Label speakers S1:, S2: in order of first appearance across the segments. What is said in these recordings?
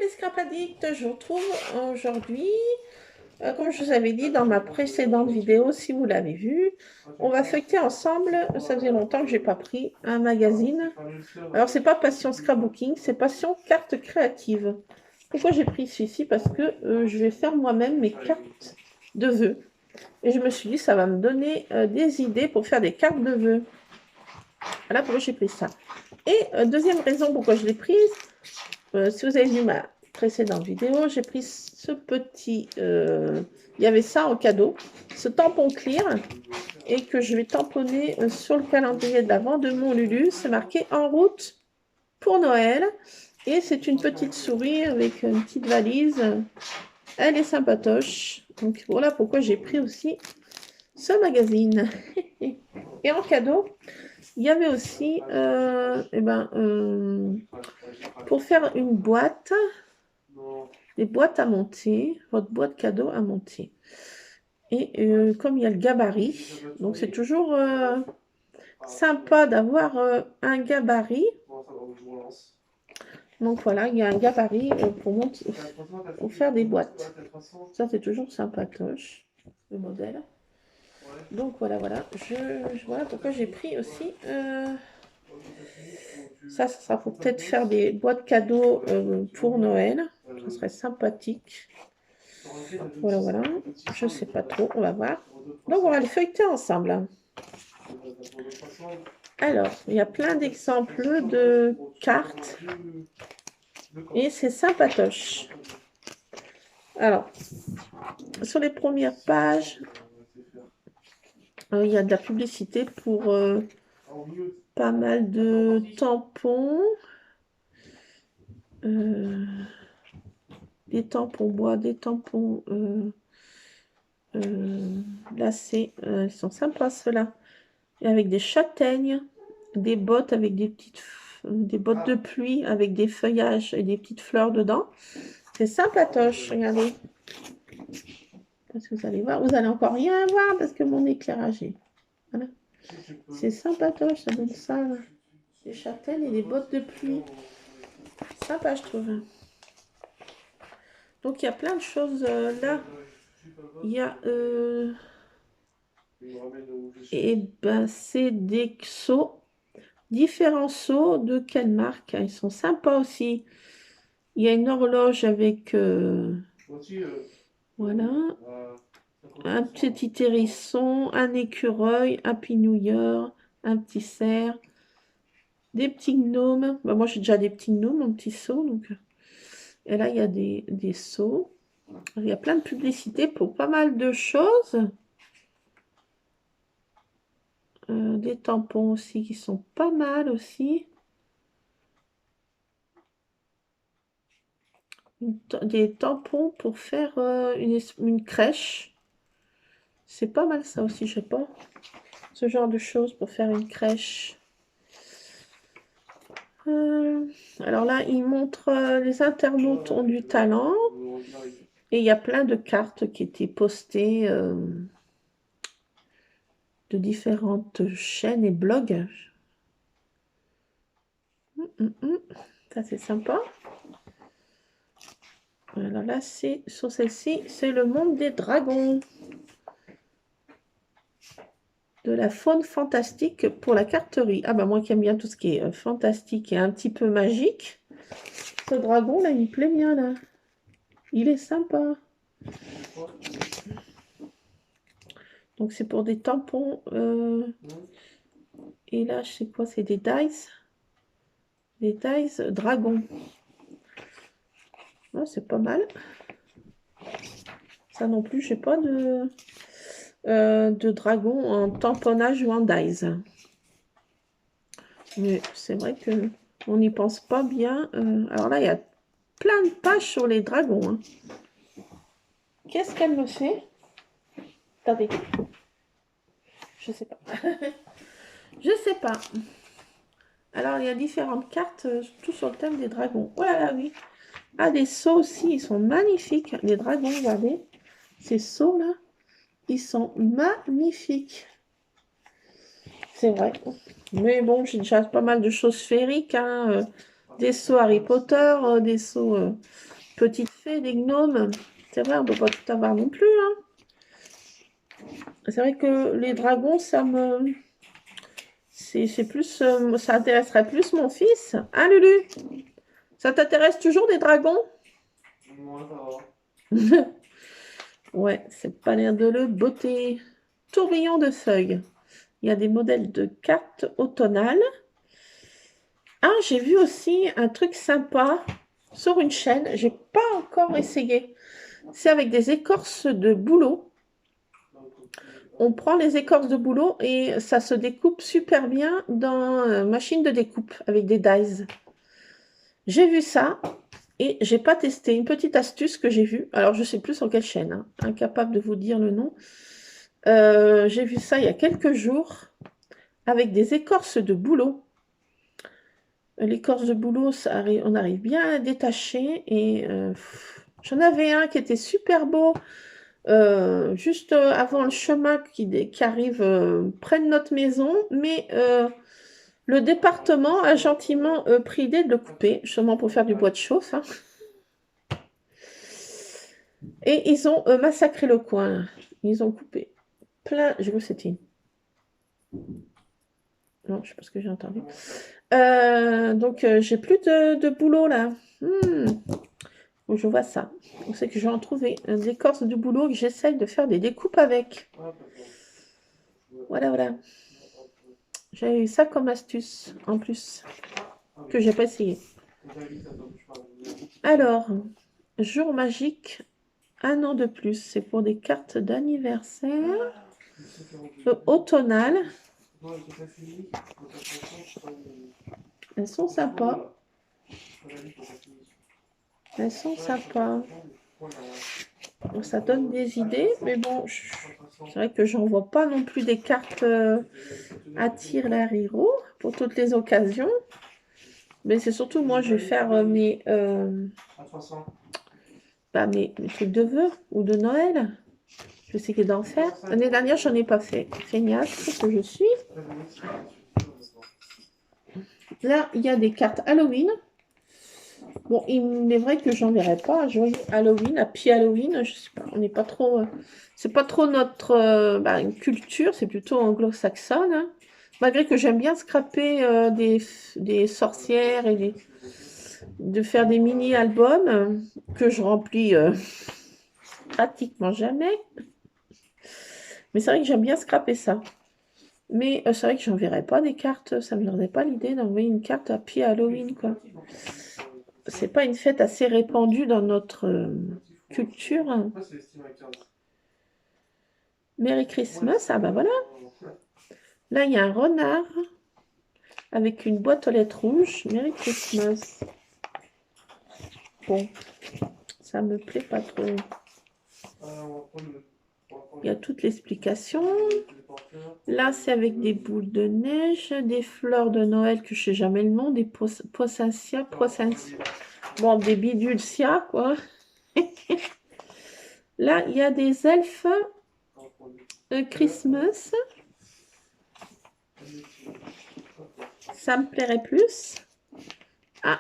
S1: les Scrap Addicts, je vous retrouve aujourd'hui, comme je vous avais dit dans ma précédente vidéo, si vous l'avez vu, on va feuilleter ensemble, ça faisait longtemps que j'ai pas pris un magazine. Alors c'est pas Passion Scrapbooking, c'est Passion Cartes Créatives. Pourquoi j'ai pris celui-ci? Parce que je vais faire moi-même mes cartes de vœux. Et je me suis dit, ça va me donner des idées pour faire des cartes de vœux. Voilà pourquoi j'ai pris ça. Et deuxième raison pourquoi je l'ai prise, si vous avez vu ma précédente vidéo, j'ai pris ce petit... il y avait ça en cadeau, ce tampon clear, et que je vais tamponner sur le calendrier de l'Avent de mon Lulu. C'est marqué en route pour Noël. Et c'est une petite souris avec une petite valise. Elle est sympatoche. Donc voilà pourquoi j'ai pris aussi ce magazine. Et en cadeau, il y avait aussi pour faire une boîte, des boîtes à monter, votre boîte cadeau à monter. Et comme il y a le gabarit, donc c'est toujours sympa d'avoir un gabarit. Donc voilà, il y a un gabarit pour faire des boîtes. Ça c'est toujours sympatoche, le modèle. Donc voilà, voilà pourquoi j'ai pris aussi ça sera pour peut-être faire des boîtes cadeaux pour Noël. Ça serait sympathique. Voilà. Je sais pas trop, on va voir. Donc on va les feuilleter ensemble. Alors, il y a plein d'exemples de cartes. Et c'est sympatoche. Alors, sur les premières pages, il y a de la publicité pour pas mal de tampons. Des tampons bois, des tampons lacés. Ils sont sympas ceux-là. Et avec des châtaignes, des bottes avec des bottes de pluie avec des feuillages et des petites fleurs dedans. C'est sympatoche, regardez. Parce que vous allez voir, vous allez encore rien voir parce que mon éclairage est... Voilà. C'est sympatoche, ça donne ça. Là. Des châtaignes et des bottes de pluie. Sympa, je trouve. Donc, il y a plein de choses là. Il y a... c'est des seaux. Différents seaux. De quelle marque? Ils sont sympas aussi. Il y a une horloge avec... voilà. Un petit hérisson, un écureuil, un pinouilleur, un petit cerf, des petits gnomes. Bah, moi, j'ai déjà des petits gnomes, un petit seau. Donc... Et là, il y a des seaux. Il y a plein de publicités pour pas mal de choses. Des tampons aussi qui sont pas mal aussi. Des tampons pour faire une crèche. C'est pas mal ça aussi, je sais pas. Ce genre de choses pour faire une crèche. Alors là, il montre les internautes ont du talent. Et il y a plein de cartes qui étaient postées de différentes chaînes et blogs. Ça, c'est sympa. Alors là, sur celle-ci, c'est le monde des dragons. De la faune fantastique pour la carterie. Ah bah moi qui aime bien tout ce qui est fantastique et un petit peu magique. Ce dragon là, il me plaît bien là. Il est sympa. Donc c'est pour des tampons. Et là, je sais quoi, c'est des dice. Des dice dragon. Oh, c'est pas mal. Ça non plus, je sais pas de dragon en tamponnage ou en dice. Mais c'est vrai que on n'y pense pas bien. Alors là, il y a plein de pages sur les dragons. Hein. Qu'est-ce qu'elle me fait? Attendez. Je sais pas. Je sais pas. Alors, il y a différentes cartes, tout sur le thème des dragons. Oh là là, oui. Ah, les seaux aussi, ils sont magnifiques. Les dragons, regardez. Ces seaux-là, ils sont magnifiques. C'est vrai. Mais bon, j'ai déjà pas mal de choses féeriques. Hein. Des seaux Harry Potter, des seaux petites fées, des gnomes. C'est vrai, on ne peut pas tout avoir non plus. Hein. C'est vrai que les dragons, ça me... C'est plus... ça intéresserait plus mon fils. Hein, Lulu? Ça t'intéresse toujours des dragons?
S2: Moi, ça va.
S1: Ouais, c'est pas l'air de le beauté. Tourbillon de feuilles. Il y a des modèles de cartes automnales. Ah, j'ai vu aussi un truc sympa sur une chaîne. J'ai pas encore essayé. C'est avec des écorces de bouleau. On prend les écorces de bouleau et ça se découpe super bien dans machine de découpe avec des dies. J'ai vu ça et j'ai pas testé. Une petite astuce que j'ai vue. Alors je sais plus sur quelle chaîne, hein. Incapable de vous dire le nom. J'ai vu ça il y a quelques jours avec des écorces de bouleau. L'écorce de bouleau, on arrive bien à détacher et j'en avais un qui était super beau. Juste avant le chemin qui arrive près de notre maison, mais le département a gentiment pris l'idée de le couper, justement pour faire du bois de chauffe. Hein. Et ils ont massacré le coin. Ils ont coupé plein. J'ai vu c'était. Non, je sais pas ce que j'ai entendu. Donc j'ai plus de boulot là. Donc, je vois ça. C'est que je vais en trouver un écorce du boulot que j'essaye de faire des découpes avec. Voilà, voilà. J'ai eu ça comme astuce en plus que j'ai pas essayé. Alors, jour magique, un an de plus. C'est pour des cartes d'anniversaire automnales. Elles sont sympas. Elles sont sympas. Bon, ça donne des idées, mais bon, c'est vrai que j'en vois pas non plus des cartes à tir l'Ariro pour toutes les occasions. Mais c'est surtout moi, je vais faire mes trucs de vœux ou de Noël. Je vais essayer d'en faire. L'année dernière, j'en ai pas fait. Feignasse que je suis. Là, il y a des cartes Halloween. Bon, il est vrai que j'en verrai pas jouer Halloween, Happy Halloween, je sais pas, on n'est pas trop... c'est pas trop notre culture, c'est plutôt anglo-saxonne. Hein. Malgré que j'aime bien scraper des sorcières et de faire des mini-albums que je remplis pratiquement jamais. Mais c'est vrai que j'aime bien scraper ça. Mais c'est vrai que j'enverrai pas des cartes, ça me viendrait pas l'idée d'envoyer une carte Happy Halloween, quoi. C'est pas une fête assez répandue dans notre culture. Hein. Merry Christmas, ah bah voilà. Là, il y a un renard avec une boîte aux lettres rouges. Merry Christmas. Bon, ça me plaît pas trop. Il y a toute l'explication. Là, c'est avec des boules de neige, des fleurs de Noël que je sais jamais le nom, des poissensia. Bon, des bidulcia, quoi. Là, il y a des elfes Christmas. Ça me plairait plus. Ah,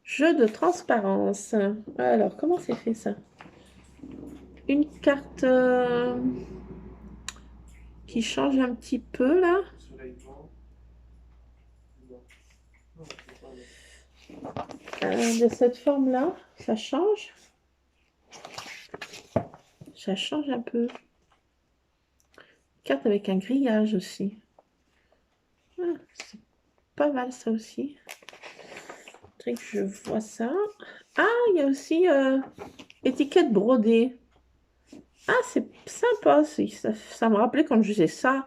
S1: jeu de transparence. Alors, comment c'est fait ça? Une carte qui change un petit peu là. De cette forme-là, ça change. Ça change un peu. Carte avec un grillage aussi. Ah, c'est pas mal ça aussi. Que je vois ça. Ah, il y a aussi étiquette brodée. Ah, c'est sympa. Ça me rappelait quand je faisais ça,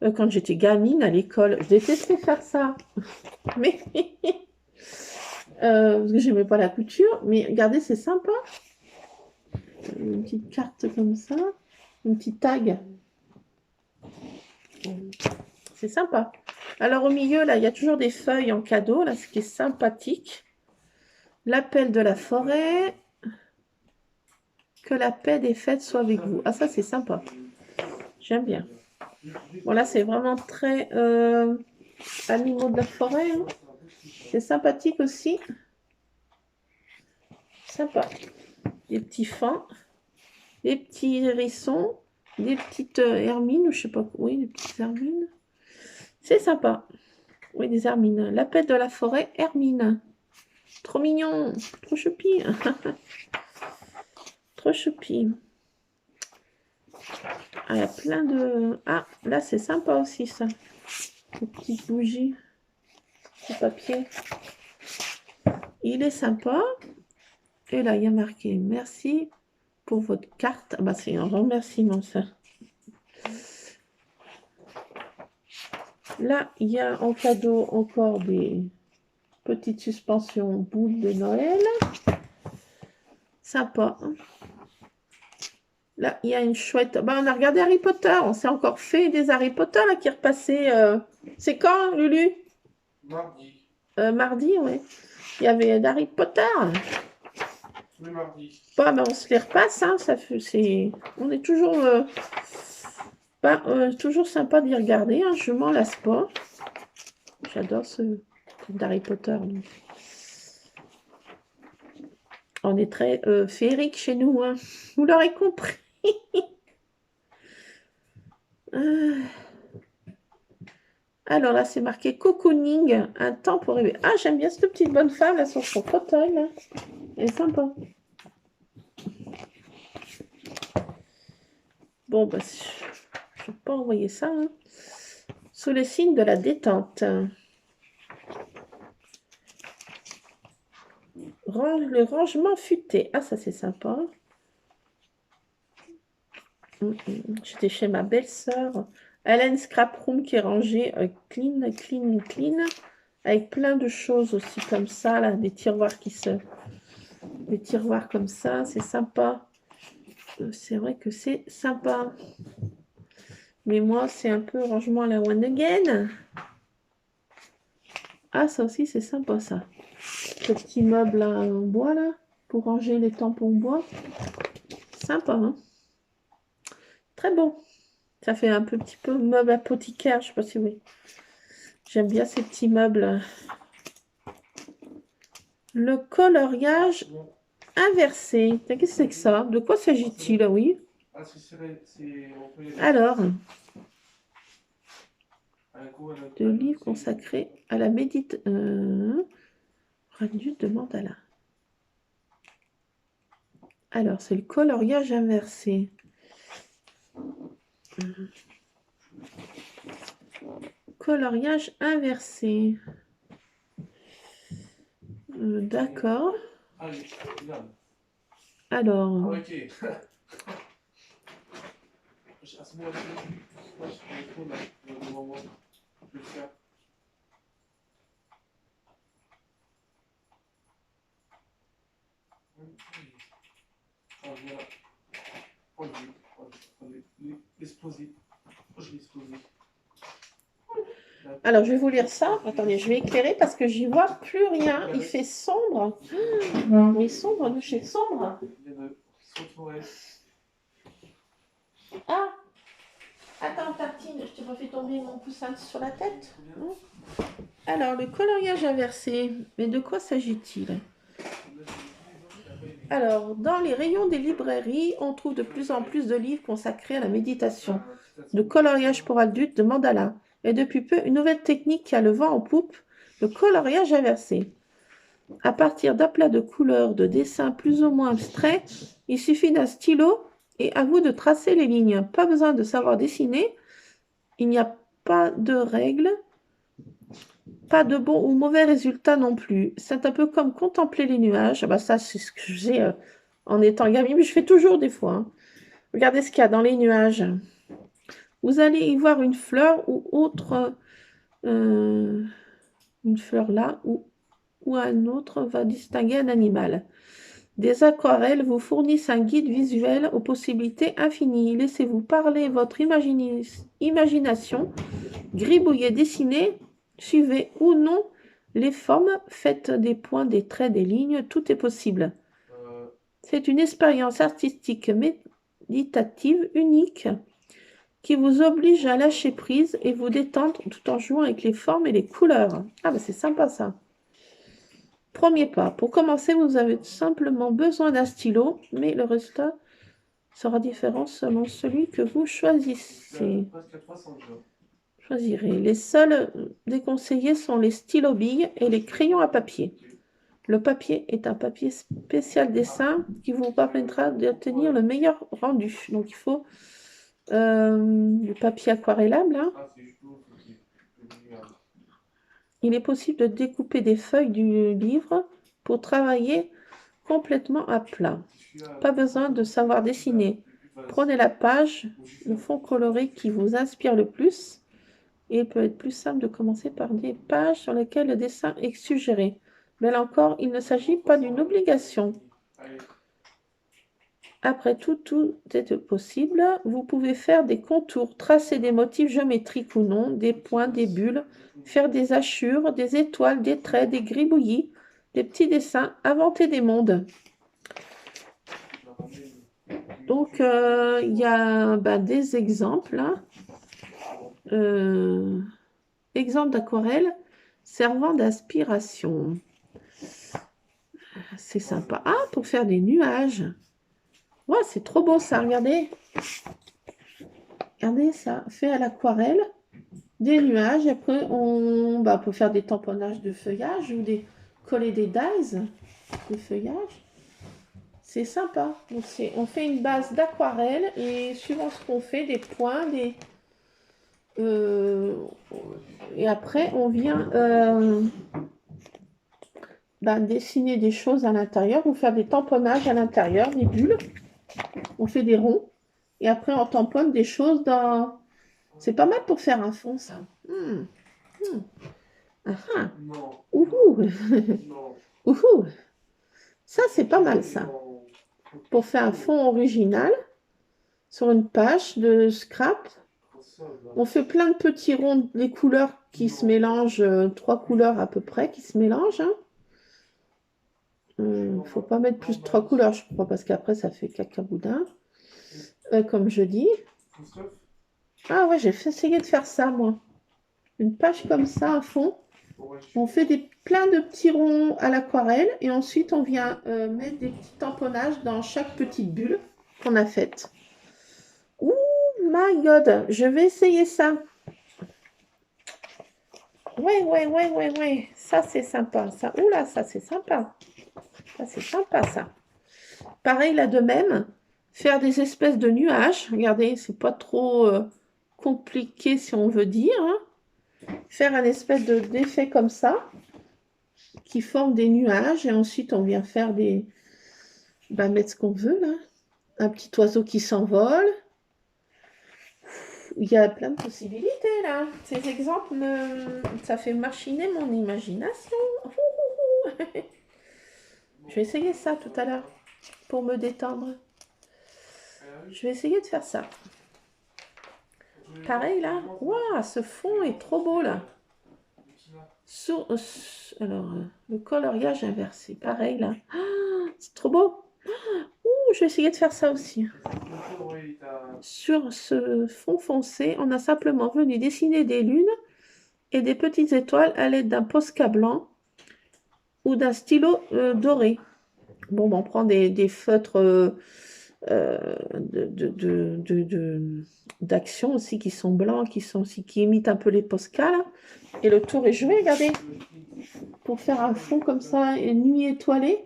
S1: quand j'étais gamine à l'école. Je détestais faire ça. Mais parce que j'aimais pas la couture. Mais regardez, c'est sympa. Une petite carte comme ça. Une petite tag. C'est sympa. Alors au milieu, là, il y a toujours des feuilles en cadeau. Là, ce qui est sympathique. L'appel de la forêt. Que la paix des fêtes soit avec vous. Ah, ça, c'est sympa. J'aime bien. Bon, là, c'est vraiment très animaux de la forêt. Hein. C'est sympathique aussi. sympa. Des petits fins, des petits hérissons, des petites hermines, ou je sais pas, oui, des petites hermines. C'est sympa. Oui, des hermines. La pète de la forêt, hermine. Trop mignon, trop choupi. Trop choupi. Ah, il y a plein de... Ah, là, c'est sympa aussi, ça. Des petites bougies. Petit papier. Il est sympa. Et là, il y a marqué « Merci pour votre carte ». Ah bah, c'est un remerciement, ça. Là, il y a en cadeau encore des petites suspensions boules de Noël. Sympa. Là, il y a une chouette... Bah, on a regardé Harry Potter. On s'est encore fait des Harry Potter, là, qui est repassé... C'est quand, Lulu?
S2: Mardi.
S1: Mardi, oui. Il y avait d'Harry Potter.
S2: Oui, mardi.
S1: Bah, on se les repasse, hein. Ça fait... On est toujours... toujours sympa d'y regarder, hein. Je m'en lasse pas. J'adore ce truc d'Harry Potter. Donc. On est très féerique chez nous, hein. Vous l'aurez compris. Alors là, c'est marqué cocooning, un temps pour rêver. Ah, j'aime bien cette petite bonne femme là sur son fauteuil. Là. Elle est sympa. Bon, bah, je ne vais pas envoyer ça. Hein. Sous les signes de la détente. Le rangement futé. Ah, ça c'est sympa. J'étais chez ma belle-sœur. Hélène Scrap Room qui est rangée clean, clean, clean. Avec plein de choses aussi comme ça. Là, des tiroirs qui se... Des tiroirs comme ça. C'est sympa. C'est vrai que c'est sympa. Mais moi, c'est un peu rangement à la one again. Ah, ça aussi, c'est sympa, ça. Ce petit meuble là, en bois, là, pour ranger les tampons bois. Sympa, hein? Très beau. Ça fait un petit peu meuble apothicaire, je sais pas si oui. J'aime bien ces petits meubles. Le coloriage inversé. Qu'est-ce que c'est que ça? De quoi s'agit-il, oui? Alors, de livres consacrés à la méditation. Rendu de mandala. Alors, c'est le coloriage inversé. Coloriage inversé. D'accord. Alors. Alors, je vais vous lire ça. Attendez, je vais éclairer parce que j'y vois plus rien. Il fait sombre. Mais sombre, nous chez sombre. Ah! Attends, Tartine, je t'ai pas fait tomber mon coussin sur la tête. Alors, le coloriage inversé. Mais de quoi s'agit-il? Alors, dans les rayons des librairies, on trouve de plus en plus de livres consacrés à la méditation, de coloriage pour adultes, de mandala, et depuis peu, une nouvelle technique qui a le vent en poupe, le coloriage inversé. À partir d'aplats de couleurs, de dessins plus ou moins abstraits, il suffit d'un stylo et à vous de tracer les lignes. Pas besoin de savoir dessiner, il n'y a pas de règles, pas de bon ou mauvais résultats non plus. C'est un peu comme contempler les nuages. Ah bah ça, c'est ce que je faisais en étant gamine, mais je fais toujours des fois. Hein. Regardez ce qu'il y a dans les nuages. Vous allez y voir une fleur ou autre, une fleur là, ou un autre va distinguer un animal. Des aquarelles vous fournissent un guide visuel aux possibilités infinies. Laissez-vous parler votre imagination, gribouillez, dessinez, suivez ou non les formes, faites des points, des traits, des lignes, tout est possible. C'est une expérience artistique méditative unique qui vous oblige à lâcher prise et vous détendre tout en jouant avec les formes et les couleurs. Ah bah c'est sympa ça. Premier pas. Pour commencer, vous avez simplement besoin d'un stylo, mais le résultat sera différent selon celui que vous choisissez. Choisirez. Les seuls déconseillés sont les stylos billes et les crayons à papier. Le papier est un papier spécial dessin qui vous permettra d'obtenir le meilleur rendu. Donc, il faut du papier aquarellable. Hein. Il est possible de découper des feuilles du livre pour travailler complètement à plat. Pas besoin de savoir dessiner. Prenez la page, le fond coloré qui vous inspire le plus. Et il peut être plus simple de commencer par des pages sur lesquelles le dessin est suggéré. Mais là encore, il ne s'agit pas d'une obligation. Après tout, tout est possible. Vous pouvez faire des contours, tracer des motifs géométriques ou non, des points, des bulles, faire des hachures, des étoiles, des traits, des gribouillis, des petits dessins, inventer des mondes. Donc, il y a des exemples. Hein. Exemple d'aquarelle servant d'inspiration. C'est sympa. Ah, pour faire des nuages. Ouais, c'est trop beau ça, regardez. Regardez ça, fait à l'aquarelle. Des nuages. Après, on peut faire des tamponnages de feuillage ou coller des dies de feuillage. C'est sympa. Donc, on fait une base d'aquarelle et suivant ce qu'on fait, des points, et après, on vient dessiner des choses à l'intérieur ou faire des tamponnages à l'intérieur, des bulles. On fait des ronds et après, on tamponne des choses dans... C'est pas mal pour faire un fond, ça. Ouhou. Ouhou. Ça, c'est pas mal, ça. Pour faire un fond original sur une page de scrap. On fait plein de petits ronds, les couleurs qui se mélangent, 3 couleurs à peu près qui se mélangent. Faut pas mettre plus de 3 couleurs, je crois, parce qu'après ça fait cacaboudin. Comme je dis. Ah ouais, j'ai essayé de faire ça, moi. Une page comme ça, à fond. On fait plein de petits ronds à l'aquarelle et ensuite on vient mettre des petits tamponnages dans chaque petite bulle qu'on a faite. Oh my god, je vais essayer ça. Ouais. Ça, c'est sympa. Ça. Oula, ça, c'est sympa. Ça, c'est sympa, ça. Pareil, là, de même, faire des espèces de nuages. Regardez, c'est pas trop compliqué, si on veut dire. Hein. Faire un espèce d'effet comme ça, qui forme des nuages. Et ensuite, on vient faire des... mettre ce qu'on veut, là. Un petit oiseau qui s'envole. Il y a plein de possibilités là. Ces exemples, ça fait machiner mon imagination. Je vais essayer ça tout à l'heure pour me détendre. Je vais essayer de faire ça. Pareil là. Waouh, ce fond est trop beau là. Alors, le coloriage inversé. Pareil là. Ah, c'est trop beau. Je vais essayer de faire ça aussi. Sur ce fond foncé, on a simplement venu dessiner des lunes et des petites étoiles à l'aide d'un Posca blanc ou d'un stylo doré. Bon, on prend des feutres d'action aussi qui sont blancs, qui imitent un peu les Posca là. Et le tour est joué, regardez. Pour faire un fond comme ça, une nuit étoilée.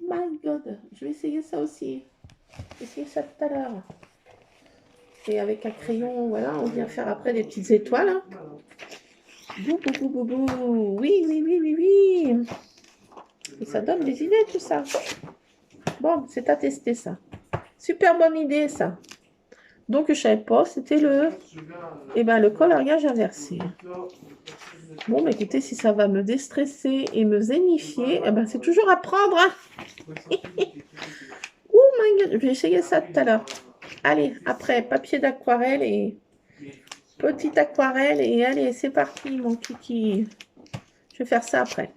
S1: My god, je vais essayer ça aussi. J'ai essayé ça tout à l'heure. Et avec un crayon, voilà, on vient faire après des petites étoiles. Hein. Oui. Et ça donne des idées, tout ça. Bon, c'est à tester, ça. Super bonne idée, ça. Donc, je ne savais pas, c'était le coloriage inversé. Bon, mais écoutez, si ça va me déstresser et me zénifier, c'est toujours à prendre. Hein. Oh my god, je vais essayer ça tout à l'heure. Allez, après, papier d'aquarelle et petite aquarelle. Et allez, c'est parti, mon kiki. Je vais faire ça après.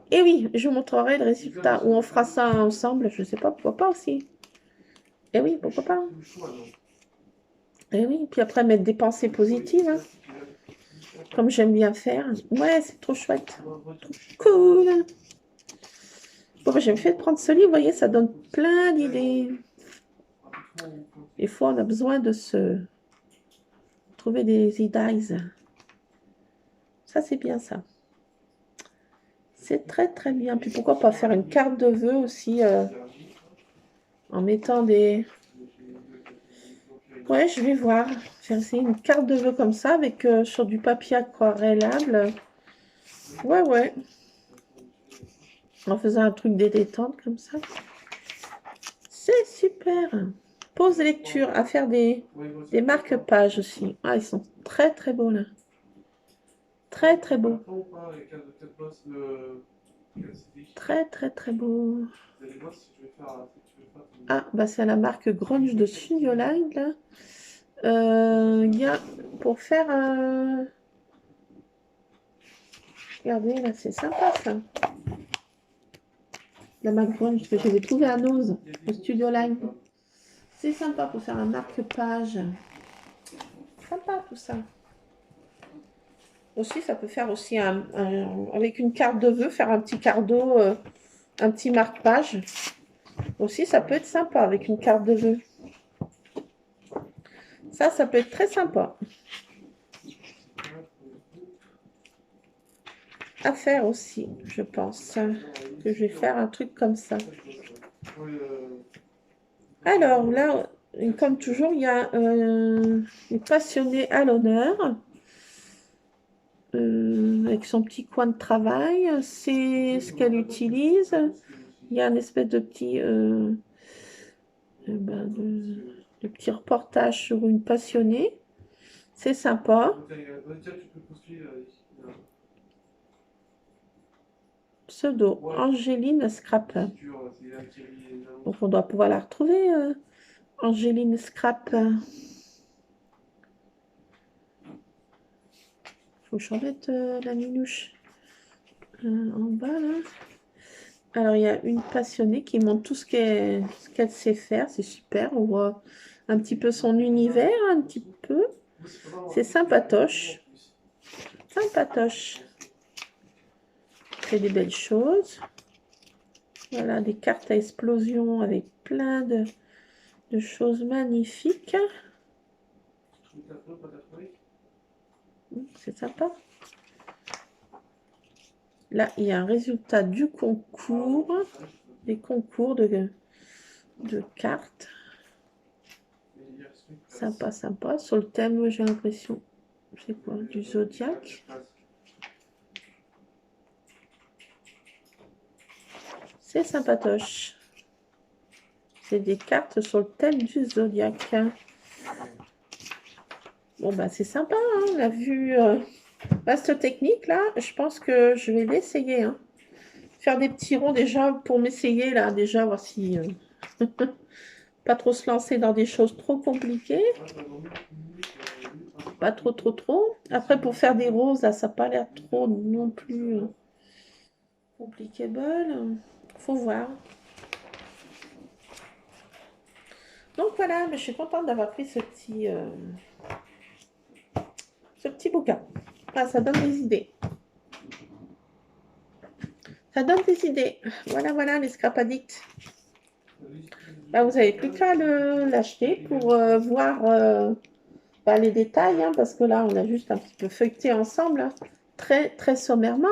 S1: Et oui, je vous montrerai le résultat. Ou on fera ça ensemble, je ne sais pas, pourquoi pas aussi. Et oui, pourquoi pas. Et oui, puis après, mettre des pensées positives. Hein. comme j'aime bien faire. Ouais, c'est trop chouette. Cool. Bon, bah, j'ai fait de prendre ce livre, vous voyez, ça donne plein d'idées. Des fois, on a besoin de se trouver des idées. Ça, c'est bien, ça. C'est très, très bien. Puis pourquoi pas faire une carte de vœux aussi en mettant des... Ouais, je vais voir. Faire essayer une carte de vœux comme ça avec sur du papier aquarellable. Ouais, ouais. En faisant un truc détente comme ça. C'est super. Pause lecture, à faire des marque-pages aussi. Ah, ils sont très très beaux là. Très très beaux. Très très très beaux. Ah, bah c'est la marque Grunge de Studio Line là. Il y a pour faire un... Regardez là, c'est sympa ça. La marque Grunge que j'ai trouvé à Nose, au Studio Line. C'est sympa pour faire un marque-page. Sympa tout ça. Aussi, ça peut faire aussi avec une carte de vœux, faire un petit cardo, un petit marque-page. Aussi, ça peut être sympa avec une carte de vœux. Ça peut être très sympa. À faire aussi, je pense. Que je vais faire un truc comme ça. Alors là, comme toujours, il y a les passionnés à l'honneur. Avec son petit coin de travail. C'est ce qu'elle utilise. Il y a une espèce de petit... de petit reportage sur une passionnée. C'est sympa. Pseudo, Angéline Scrap. Donc on doit pouvoir la retrouver, Angéline Scrap. Faut que je remette la minouche en bas là. Alors il y a une passionnée qui montre tout ce qu'elle sait faire. C'est super. On voit un petit peu son univers, un petit peu. C'est sympatoche. Sympatoche. C'est des belles choses. Voilà, des cartes à explosion avec plein de choses magnifiques. C'est sympa. Là, il y a un résultat du concours. Des concours de cartes. Sympa, sympa. Sur le thème, j'ai l'impression, c'est quoi, du zodiaque. C'est sympatoche. C'est des cartes sur le thème du zodiaque. Bon, bah, c'est sympa, hein, on a vu cette technique là. Je pense que je vais l'essayer. Hein. Faire des petits ronds déjà pour m'essayer là, déjà voir si pas trop se lancer dans des choses trop compliquées. Pas trop. Après pour faire des roses là, ça n'a pas l'air trop non plus complicable. Faut voir. Donc voilà, mais je suis contente d'avoir pris ce petit bouquin. Ah, ça donne des idées. Ça donne des idées. Voilà, les scrap addicts. Bah, vous n'avez plus qu'à l'acheter pour voir les détails, hein, parce que là, on a juste un petit peu feuilleté ensemble, hein, très, très sommairement.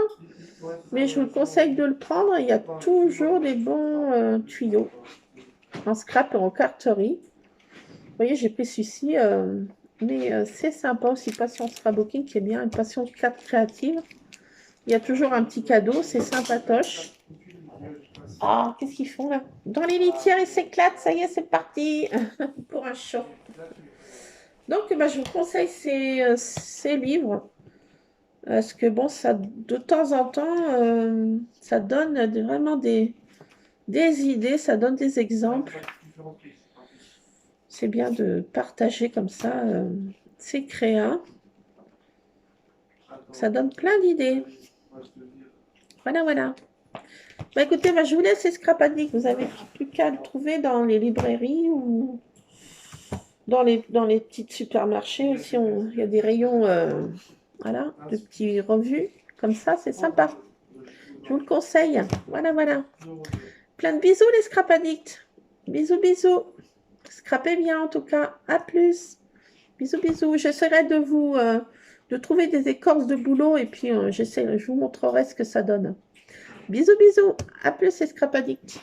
S1: Mais je vous conseille de le prendre. Il y a toujours des bons tuyaux en scrap et en carterie. Vous voyez, j'ai pris celui-ci, mais c'est sympa aussi. Passion Scrapbooking qui est bien, une passion créative. Il y a toujours un petit cadeau, c'est sympatoche. Ah, qu'est-ce qu'ils font là? Dans les litières, ils s'éclatent, ça y est, c'est parti pour un show. Donc, bah, je vous conseille ces livres. Parce que bon, ça, de temps en temps, ça donne vraiment des idées, ça donne des exemples. C'est bien de partager comme ça ces créas. Ça donne plein d'idées. Voilà. Bah écoutez, je vous laisse ces scrap addicts. Vous n'avez plus qu'à le trouver dans les librairies ou dans les petits supermarchés aussi. Il y a des rayons Voilà, de petits revus. Comme ça, c'est sympa. Je vous le conseille. Voilà, voilà. Plein de bisous, les scrap addicts. Bisous, bisous. Scrapez bien, en tout cas. À plus. Bisous, bisous. J'essaierai de vous... de trouver des écorces de boulot et puis je vous montrerai ce que ça donne. Bisous, bisous. À plus, les scrap addicts.